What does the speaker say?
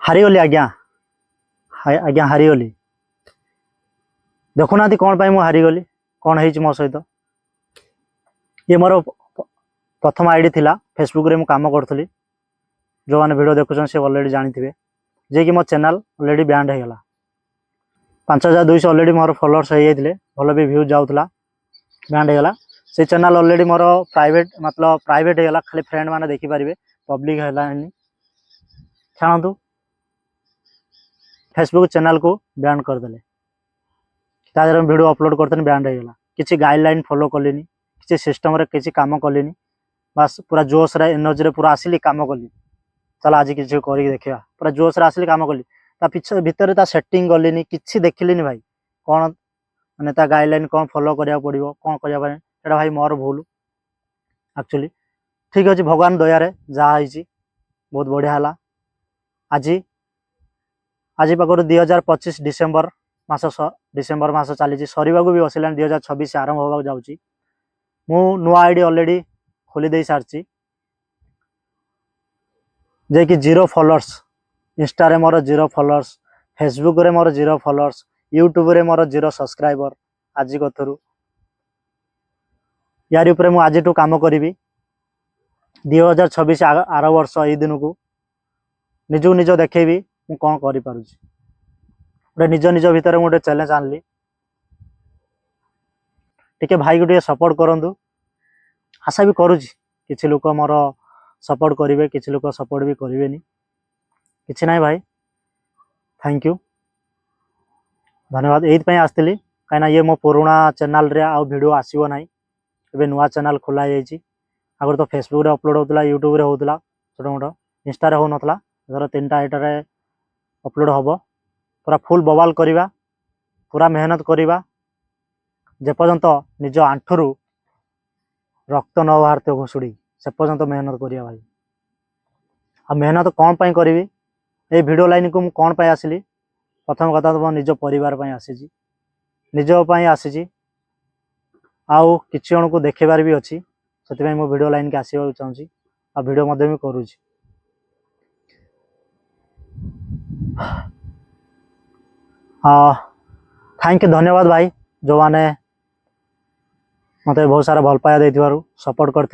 हारीगली आज्ञा आज्ञा हारीगली देखुना कौन पाई हारीगली कौन है मो सहित ये मोर प्रथम आईडी थिला फेसबुक रे मु काम करूली जो मैंने वीडियो देखुन से अलरेडी जानी जे कि मो चैनल अलरेडी बैंड हो गला 5200 अलरेडी मोर फॉलोअर्स हो जाते भल भी व्यूज जाऊला बैंड हो गला से चैनल अलरेडी मोर प्राइवेट मतलब प्राइवेट हो गला खाली फ्रेंड माने देखि पारिबे पब्लिक है छाणु फेसबुक चैनल को बैन करदे तार वीडियो अपलोड करते बैंड हो गला किसी गाइडलाइन फॉलो कलिनी किसी सिस्टम रे किसी काम कलिनी बस पूरा जोश रे एनर्जी रे पूरा आसिली काम कली चल आज किसी कर देखा पूरा जोश रे आसिली काम कली पिछे भितर सेटिंग गलिनी किसी देखिली भाई कौन माने गाइडलाइन कौन फॉलो करा पड़ो कौन करने भाई मोर भूल एक्चुअली ठीक अच्छे भगवान दयारे जहाँ बहुत बढ़िया है आज आज पाखर 2025 डिसेम्बर मास चली सर भी बसला 2026 आरंभ होगा जाऊँगी मु नुआ आईडी अलरेडी खोली दे सारी जे कि 0 फॉलोअर्स इंस्टा रे मोर 0 फॉलोअर्स फेसबुक रे मोर 0 फॉलोअर्स यूट्यूब रे मोर 0 सब्सक्राइबर आज कथरू यार ऊपर मु आज काम करी 2026 आर वर्ष ये दिन को निज निज देखेबी मु कौन करि पारुछि गोटे निज निज भितर गोटे चैलेंज आनली टिके भाई को सपोर्ट करंतु आशा भी करुछि किछि लोक मोर सपोर्ट करेंगे किछि लोक सपोर्ट भी करेंगे किछि नहीं भाई थैंक यू धन्यवाद यही आसती कहीं ये मो पुराणा चैनल रे आउ वीडियो आसीबो नाही एबे नुआ चैनल खोला जाइछि आगर तो फेसबुक रे अपलोड होतला यूट्यूब रे होतला छोट मोट इंस्टा रे हो नथला धर 3टा एटा अपलोड होबो पूरा फुल बवाल करिबा पूरा मेहनत करिबा जे पर्यंत निज आंठरू रक्त न बाहरते घुसुड़ी से पर्यंत मेहनत करिया भाई आ मेहनत कौन पाई करी ये वीडियो लाइन को कौन पाई आसिली प्रथम कथा तो निज परिवार पाई आसी निज पाई आसी आउ किछि जन को देखेबार भी अच्छी से मो वीडियो लाइन के आसवा चाहूँगी आ वीडियो मध्य भी करुँची थैंक यू धन्यवाद भाई जो माने मत बहुत सारा भल पाया सपोर्ट कर